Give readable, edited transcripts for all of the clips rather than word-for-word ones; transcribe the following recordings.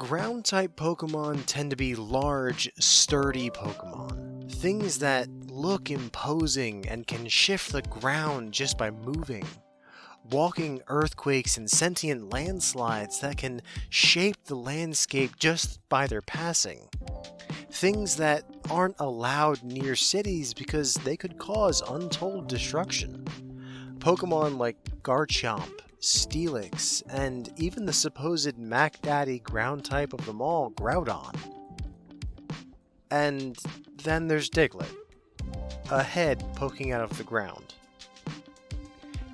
Ground-type Pokemon tend to be large, sturdy Pokemon. Things that look imposing and can shift the ground just by moving. Walking earthquakes and sentient landslides that can shape the landscape just by their passing. Things that aren't allowed near cities because they could cause untold destruction. Pokemon like Garchomp, Steelix, and even the supposed Mac Daddy ground type of them all, Groudon. And then there's Diglett, a head poking out of the ground.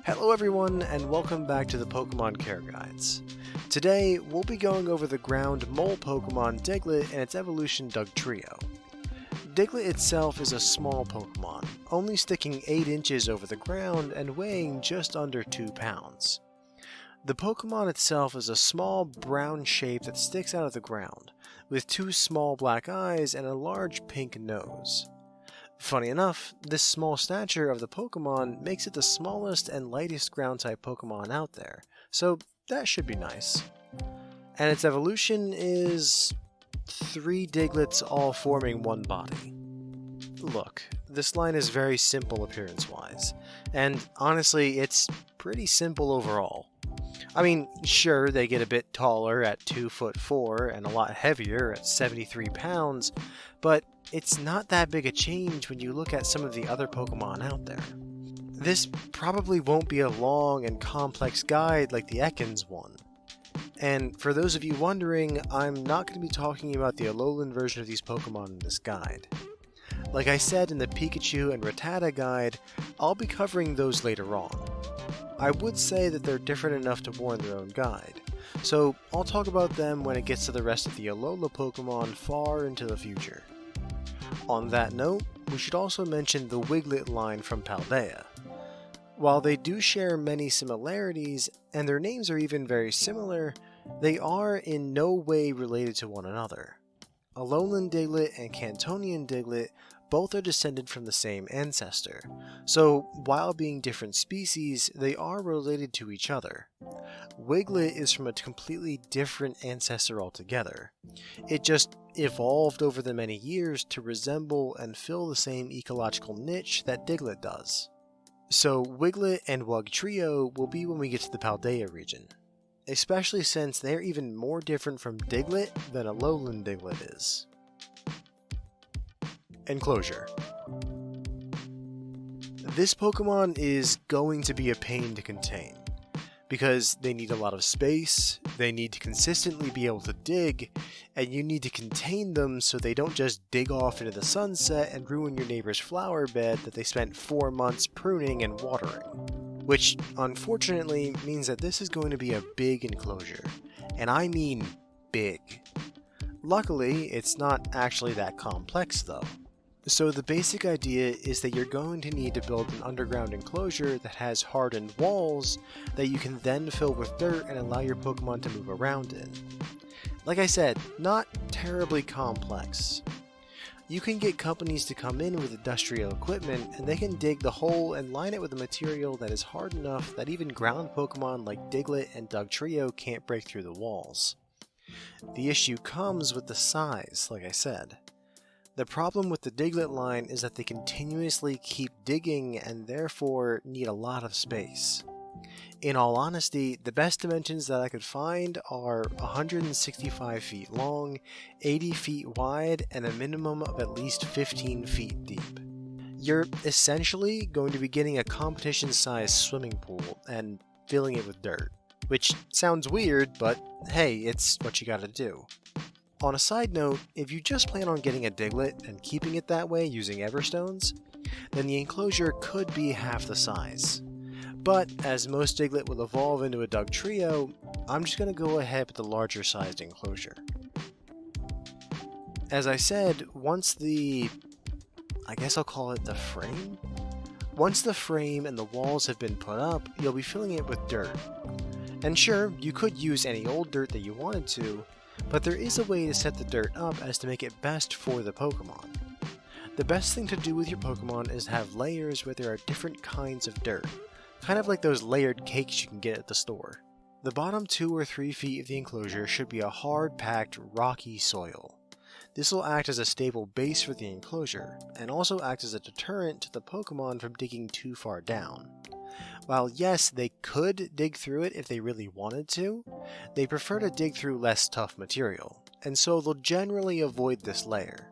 Hello everyone, and welcome back to the Pokemon Care Guides. Today, we'll be going over the ground mole Pokemon Diglett and its evolution Dugtrio. Diglett itself is a small Pokemon, only sticking 8 inches over the ground and weighing just under 2 pounds. The Pokemon itself is a small brown shape that sticks out of the ground, with 2 small black eyes and a large pink nose. Funny enough, this small stature of the Pokemon makes it the smallest and lightest ground-type Pokemon out there, so that should be nice. And its evolution is 3 Digletts all forming one body. Look, this line is very simple appearance-wise, and honestly, it's pretty simple overall. I mean, sure, they get a bit taller at 2'4" and a lot heavier at 73 pounds, but it's not that big a change when you look at some of the other Pokemon out there. This probably won't be a long and complex guide like the Ekans one. And for those of you wondering, I'm not going to be talking about the Alolan version of these Pokemon in this guide. Like I said in the Pikachu and Rattata guide, I'll be covering those later on. I would say that they're different enough to warrant their own guide, so I'll talk about them when it gets to the rest of the Alola Pokemon far into the future. On that note, we should also mention the Wiglett line from Paldea. While they do share many similarities, and their names are even very similar, they are in no way related to one another. Alolan Diglett and Cantonian Diglett both are descended from the same ancestor, so while being different species, they are related to each other. Wiglett is from a completely different ancestor altogether. It just evolved over the many years to resemble and fill the same ecological niche that Diglett does. So Wiglett and Wugtrio will be when we get to the Paldea region, especially since they're even more different from Diglett than Alolan Diglett is. Enclosure. This Pokemon is going to be a pain to contain, because they need a lot of space, they need to consistently be able to dig, and you need to contain them so they don't just dig off into the sunset and ruin your neighbor's flower bed that they spent 4 months pruning and watering. Which, unfortunately, means that this is going to be a big enclosure, and I mean big. Luckily, it's not actually that complex though. So the basic idea is that you're going to need to build an underground enclosure that has hardened walls that you can then fill with dirt and allow your Pokemon to move around in. Like I said, not terribly complex. You can get companies to come in with industrial equipment and they can dig the hole and line it with a material that is hard enough that even ground Pokemon like Diglett and Dugtrio can't break through the walls. The issue comes with the size, like I said. The problem with the Diglett line is that they continuously keep digging and therefore need a lot of space. In all honesty, the best dimensions that I could find are 165 feet long, 80 feet wide, and a minimum of at least 15 feet deep. You're essentially going to be getting a competition-sized swimming pool and filling it with dirt. Which sounds weird, but hey, it's what you gotta do. On a side note, if you just plan on getting a Diglett and keeping it that way using Everstones, then the enclosure could be half the size. But as most Diglett will evolve into a Dugtrio, I'm just going to go ahead with the larger sized enclosure. As I said, once I guess I'll call it the frame? Once the frame and the walls have been put up, you'll be filling it with dirt. And sure, you could use any old dirt that you wanted to, but there is a way to set the dirt up as to make it best for the Pokemon. The best thing to do with your Pokemon is have layers where there are different kinds of dirt, kind of like those layered cakes you can get at the store. The bottom 2 or 3 feet of the enclosure should be a hard-packed, rocky soil. This will act as a stable base for the enclosure, and also act as a deterrent to the Pokemon from digging too far down. While yes, they could dig through it if they really wanted to, they prefer to dig through less tough material, and so they'll generally avoid this layer.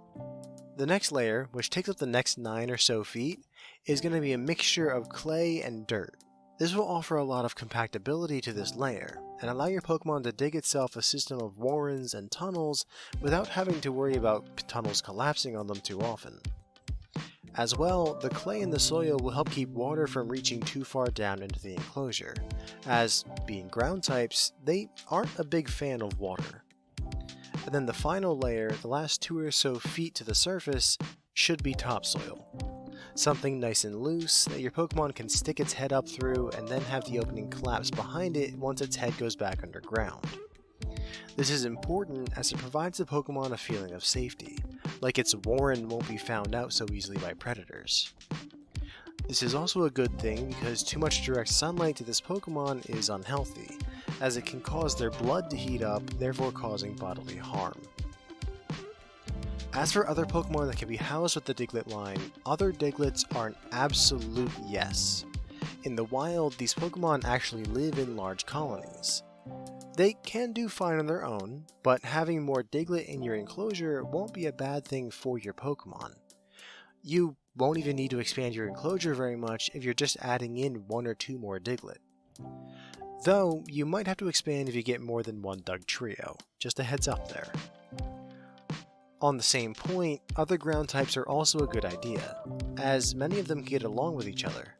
The next layer, which takes up the next 9 or so feet, is going to be a mixture of clay and dirt. This will offer a lot of compactability to this layer, and allow your Pokemon to dig itself a system of warrens and tunnels without having to worry about tunnels collapsing on them too often. As well, the clay in the soil will help keep water from reaching too far down into the enclosure, as, being ground types, they aren't a big fan of water. And then the final layer, the last 2 or so feet to the surface, should be topsoil. Something nice and loose that your Pokemon can stick its head up through and then have the opening collapse behind it once its head goes back underground. This is important as it provides the Pokemon a feeling of safety, like its warren won't be found out so easily by predators. This is also a good thing because too much direct sunlight to this Pokemon is unhealthy, as it can cause their blood to heat up, therefore causing bodily harm. As for other Pokemon that can be housed with the Diglett line, other Diglets are an absolute yes. In the wild, these Pokemon actually live in large colonies. They can do fine on their own, but having more Diglett in your enclosure won't be a bad thing for your Pokemon. You won't even need to expand your enclosure very much if you're just adding in 1 or 2 more Diglett. Though, you might have to expand if you get more than 1 Dugtrio, just a heads up there. On the same point, other ground types are also a good idea, as many of them get along with each other.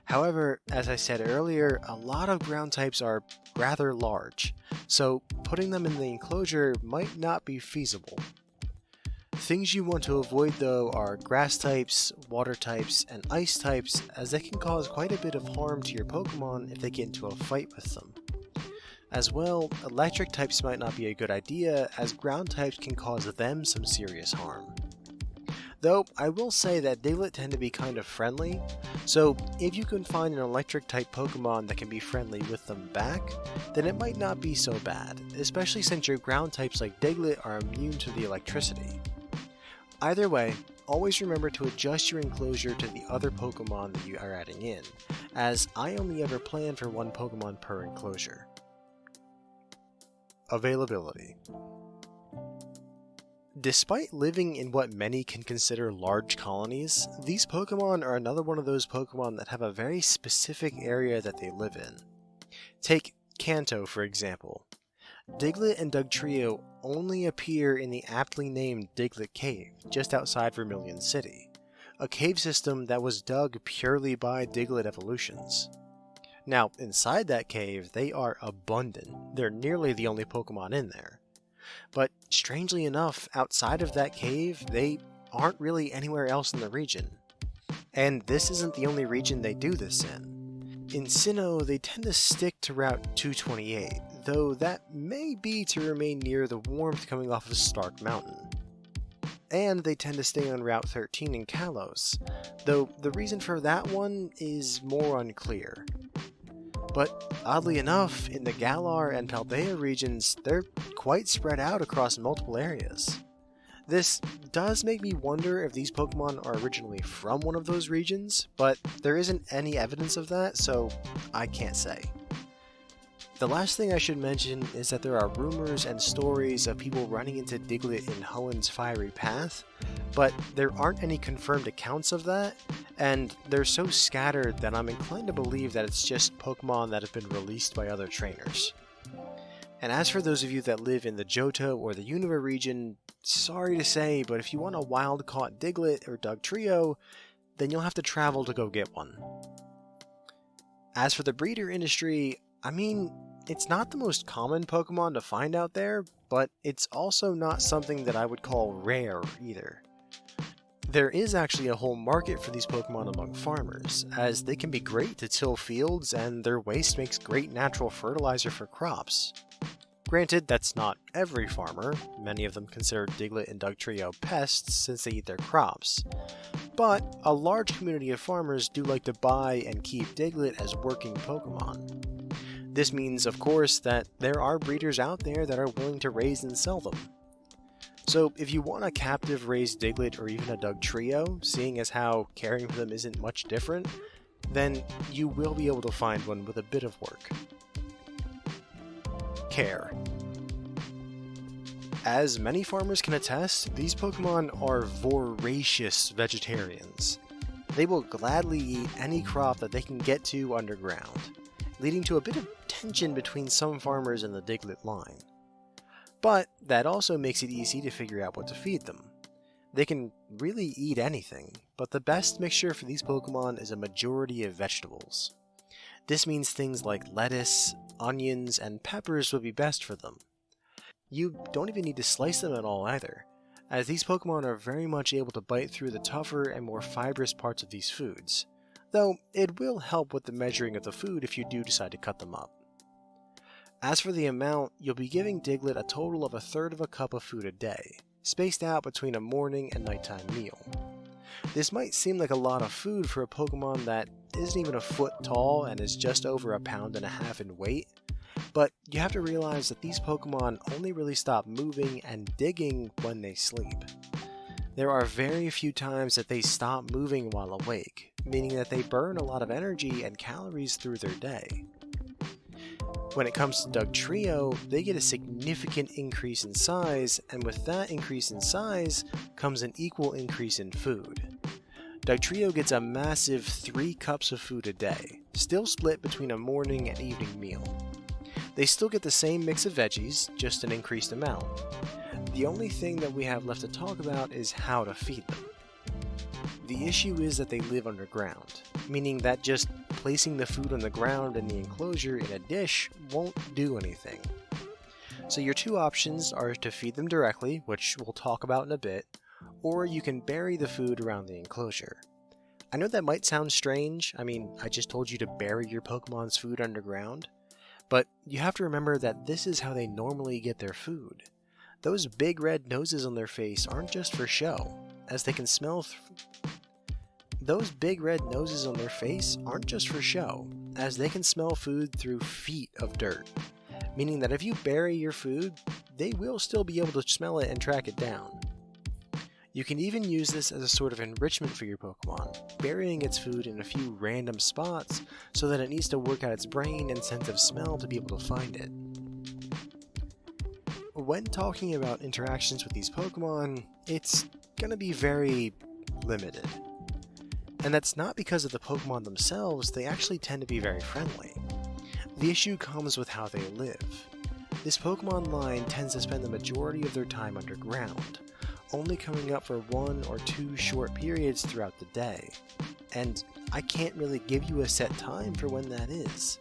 However, as I said earlier, a lot of ground types are rather large, so putting them in the enclosure might not be feasible. Things you want to avoid though are grass types, water types, and ice types, as they can cause quite a bit of harm to your Pokemon if they get into a fight with them. As well, electric types might not be a good idea, as ground types can cause them some serious harm. Though, I will say that Diglett tend to be kind of friendly, so if you can find an electric type Pokemon that can be friendly with them back, then it might not be so bad, especially since your ground types like Diglett are immune to the electricity. Either way, always remember to adjust your enclosure to the other Pokemon that you are adding in, as I only ever plan for 1 Pokemon per enclosure. Availability. Despite living in what many can consider large colonies, these Pokemon are another one of those Pokemon that have a very specific area that they live in. Take Kanto for example. Diglett and Dugtrio only appear in the aptly named Diglett Cave, just outside Vermilion City, a cave system that was dug purely by Diglett evolutions. Now, inside that cave, they are abundant. They're nearly the only Pokemon in there. But, strangely enough, outside of that cave, they aren't really anywhere else in the region. And this isn't the only region they do this in. In Sinnoh, they tend to stick to Route 228, though that may be to remain near the warmth coming off of Stark Mountain. And they tend to stay on Route 13 in Kalos, though the reason for that one is more unclear. But oddly enough, in the Galar and Paldea regions, they're quite spread out across multiple areas. This does make me wonder if these Pokemon are originally from one of those regions, but there isn't any evidence of that, so I can't say. The last thing I should mention is that there are rumors and stories of people running into Diglett in Hoenn's fiery path, but there aren't any confirmed accounts of that, and they're so scattered that I'm inclined to believe that it's just Pokemon that have been released by other trainers. And as for those of you that live in the Johto or the Unova region, sorry to say, but if you want a wild-caught Diglett or Dugtrio, then you'll have to travel to go get one. As for the breeder industry, I mean, it's not the most common Pokemon to find out there, but it's also not something that I would call rare either. There is actually a whole market for these Pokemon among farmers, as they can be great to till fields and their waste makes great natural fertilizer for crops. Granted, that's not every farmer, many of them consider Diglett and Dugtrio pests since they eat their crops. But a large community of farmers do like to buy and keep Diglett as working Pokemon. This means, of course, that there are breeders out there that are willing to raise and sell them. So if you want a captive raised Diglett or even a Dug trio, seeing as how caring for them isn't much different, then you will be able to find one with a bit of work. Care. As many farmers can attest, these Pokemon are voracious vegetarians. They will gladly eat any crop that they can get to underground, leading to a bit of tension between some farmers and the Diglett line. But that also makes it easy to figure out what to feed them. They can really eat anything, but the best mixture for these Pokemon is a majority of vegetables. This means things like lettuce, onions, and peppers would be best for them. You don't even need to slice them at all either, as these Pokemon are very much able to bite through the tougher and more fibrous parts of these foods, though it will help with the measuring of the food if you do decide to cut them up. As for the amount, you'll be giving Diglett a total of 1/3 of a cup of food a day, spaced out between a morning and nighttime meal. This might seem like a lot of food for a Pokemon that isn't even a foot tall and is just over 1.5 pounds in weight, but you have to realize that these Pokemon only really stop moving and digging when they sleep. There are very few times that they stop moving while awake, meaning that they burn a lot of energy and calories through their day. When it comes to Dug Trio, they get a significant increase in size, and with that increase in size comes an equal increase in food. Dug Trio gets a massive 3 cups of food a day, still split between a morning and evening meal. They still get the same mix of veggies, just an increased amount. The only thing that we have left to talk about is how to feed them. The issue is that they live underground, meaning that just placing the food on the ground in the enclosure in a dish won't do anything. So your 2 options are to feed them directly, which we'll talk about in a bit, or you can bury the food around the enclosure. I know that might sound strange, I just told you to bury your Pokemon's food underground, but you have to remember that this is how they normally get their food. Those big red noses on their face aren't just for show, as they can smell food through feet of dirt, meaning that if you bury your food, they will still be able to smell it and track it down. You can even use this as a sort of enrichment for your Pokemon, burying its food in a few random spots so that it needs to work out its brain and sense of smell to be able to find it. When talking about interactions with these Pokemon, it's gonna be very limited. And that's not because of the Pokemon themselves, they actually tend to be very friendly. The issue comes with how they live. This Pokemon line tends to spend the majority of their time underground, only coming up for 1 or 2 short periods throughout the day. And I can't really give you a set time for when that is.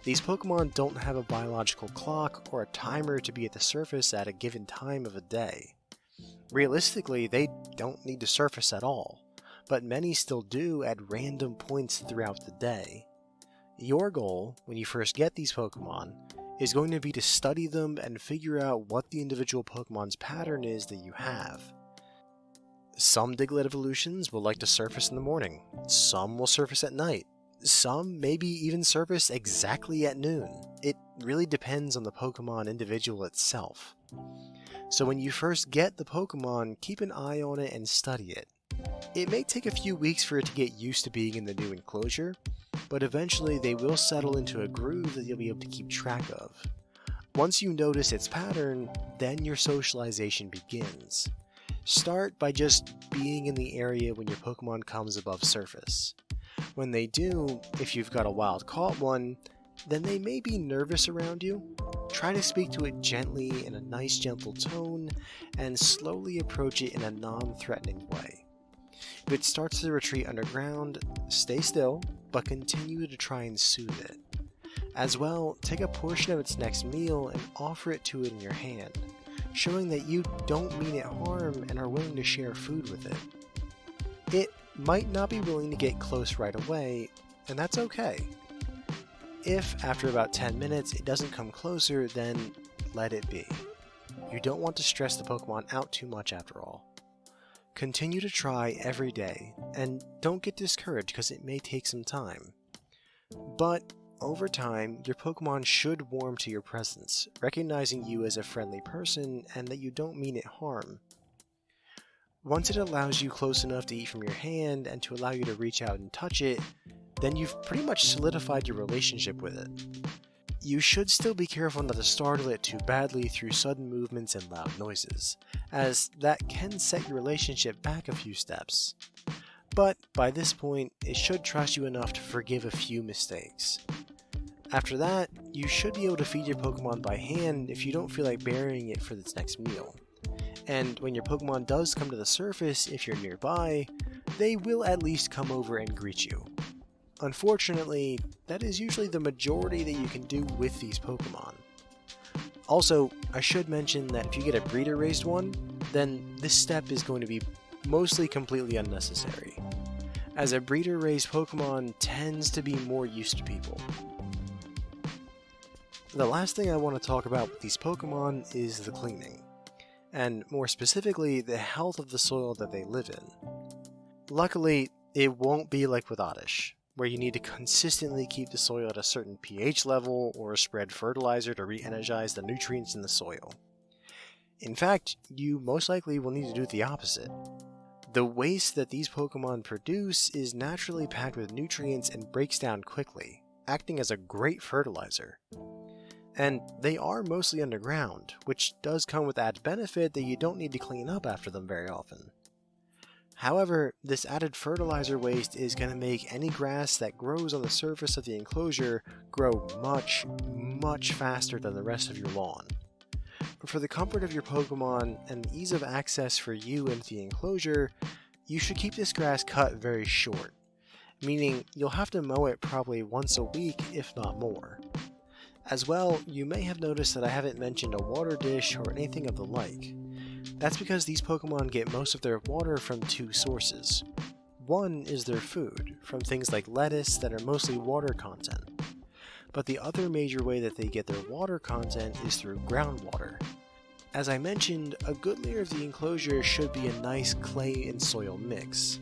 These Pokemon don't have a biological clock or a timer to be at the surface at a given time of a day. Realistically, they don't need to surface at all, but many still do at random points throughout the day. Your goal, when you first get these Pokemon, is going to be to study them and figure out what the individual Pokemon's pattern is that you have. Some Diglett evolutions will like to surface in the morning, some will surface at night, some maybe even surface exactly at noon. It really depends on the Pokemon individual itself. So when you first get the Pokemon, keep an eye on it and study it. It may take a few weeks for it to get used to being in the new enclosure, but eventually they will settle into a groove that you'll be able to keep track of. Once you notice its pattern, then your socialization begins. Start by just being in the area when your Pokemon comes above surface. When they do, if you've got a wild caught one, then they may be nervous around you. Try to speak to it gently in a nice gentle tone, and slowly approach it in a non-threatening way. If it starts to retreat underground, stay still, but continue to try and soothe it. As well, take a portion of its next meal and offer it to it in your hand, showing that you don't mean it harm and are willing to share food with it. It might not be willing to get close right away, and that's okay. If, after about 10 minutes, it doesn't come closer, then let it be. You don't want to stress the Pokemon out too much after all. Continue to try every day, and don't get discouraged because it may take some time. But over time, your Pokemon should warm to your presence, recognizing you as a friendly person and that you don't mean it harm. Once it allows you close enough to eat from your hand and to allow you to reach out and touch it, then you've pretty much solidified your relationship with it. You should still be careful not to startle it too badly through sudden movements and loud noises, as that can set your relationship back a few steps. But by this point, it should trust you enough to forgive a few mistakes. After that, you should be able to feed your Pokemon by hand if you don't feel like burying it for its next meal. And when your Pokemon does come to the surface, if you're nearby, they will at least come over and greet you. Unfortunately, that is usually the majority that you can do with these Pokemon. Also, I should mention that if you get a breeder-raised one, then this step is going to be mostly completely unnecessary, as a breeder-raised Pokemon tends to be more used to people. The last thing I want to talk about with these Pokemon is the cleaning, and more specifically, the health of the soil that they live in. Luckily, it won't be like with Oddish, where you need to consistently keep the soil at a certain pH level or spread fertilizer to re-energize the nutrients in the soil. In fact, you most likely will need to do the opposite. The waste that these Pokemon produce is naturally packed with nutrients and breaks down quickly, acting as a great fertilizer. And they are mostly underground, which does come with added benefit that you don't need to clean up after them very often. However, this added fertilizer waste is going to make any grass that grows on the surface of the enclosure grow much faster than the rest of your lawn. For the comfort of your Pokemon and the ease of access for you into the enclosure, you should keep this grass cut very short, meaning you'll have to mow it probably once a week, if not more. As well, you may have noticed that I haven't mentioned a water dish or anything of the like. That's because these Pokemon get most of their water from two sources. One is their food, from things like lettuce that are mostly water content. But the other major way that they get their water content is through groundwater. As I mentioned, a good layer of the enclosure should be a nice clay and soil mix,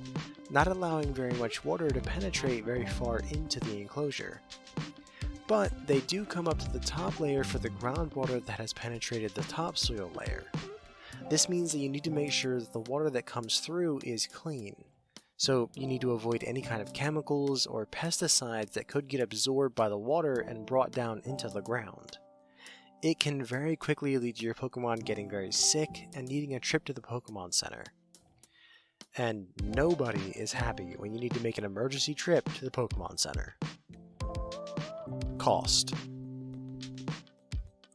not allowing very much water to penetrate very far into the enclosure. But they do come up to the top layer for the groundwater that has penetrated the topsoil layer. This means that you need to make sure that the water that comes through is clean. So you need to avoid any kind of chemicals or pesticides that could get absorbed by the water and brought down into the ground. It can very quickly lead to your Pokemon getting very sick and needing a trip to the Pokemon Center. And nobody is happy when you need to make an emergency trip to the Pokemon Center. Cost.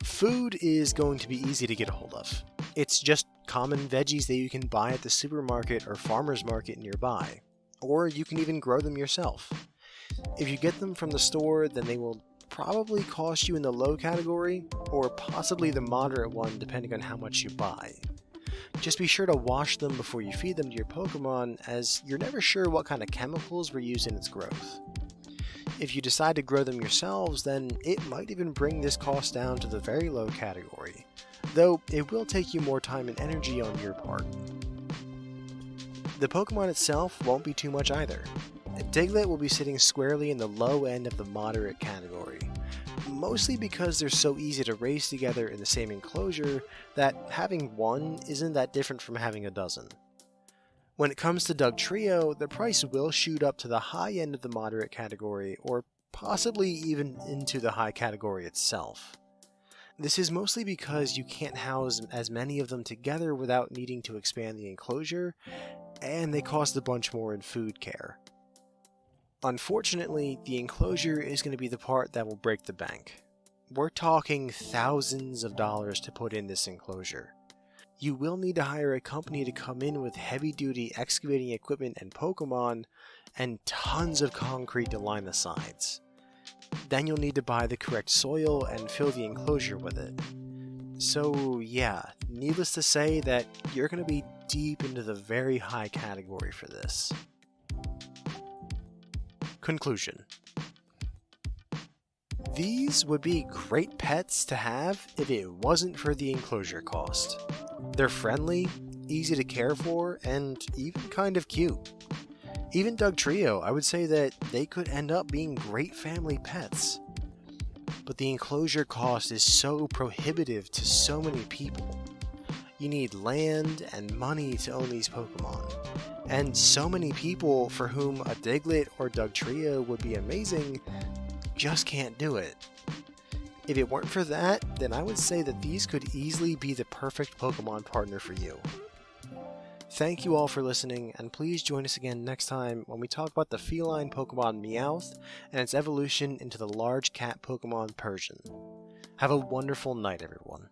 Food is going to be easy to get a hold of. It's just common veggies that you can buy at the supermarket or farmer's market nearby, or you can even grow them yourself. If you get them from the store, then they will probably cost you in the low category, or possibly the moderate one depending on how much you buy. Just be sure to wash them before you feed them to your Pokemon, as you're never sure what kind of chemicals were used in its growth. If you decide to grow them yourselves, then it might even bring this cost down to the very low category, though it will take you more time and energy on your part. The Pokemon itself won't be too much either. Diglett will be sitting squarely in the low end of the moderate category, mostly because they're so easy to raise together in the same enclosure that having one isn't that different from having a dozen. When it comes to Dugtrio, the price will shoot up to the high end of the moderate category, or possibly even into the high category itself. This is mostly because you can't house as many of them together without needing to expand the enclosure, and they cost a bunch more in food care. Unfortunately, the enclosure is going to be the part that will break the bank. We're talking thousands of dollars to put in this enclosure. You will need to hire a company to come in with heavy-duty excavating equipment and Pokemon, and tons of concrete to line the sides. Then you'll need to buy the correct soil and fill the enclosure with it. So yeah, needless to say that you're going to be deep into the very high category for this. Conclusion. These would be great pets to have if it wasn't for the enclosure cost. They're friendly, easy to care for, and even kind of cute. Even Doug Trio, I would say that they could end up being great family pets. But the enclosure cost is so prohibitive to so many people. You need land and money to own these Pokemon. And so many people for whom a Diglett or Doug Trio would be amazing just can't do it. If it weren't for that, then I would say that these could easily be the perfect Pokemon partner for you. Thank you all for listening, and please join us again next time when we talk about the feline Pokemon Meowth and its evolution into the large cat Pokemon Persian. Have a wonderful night, everyone.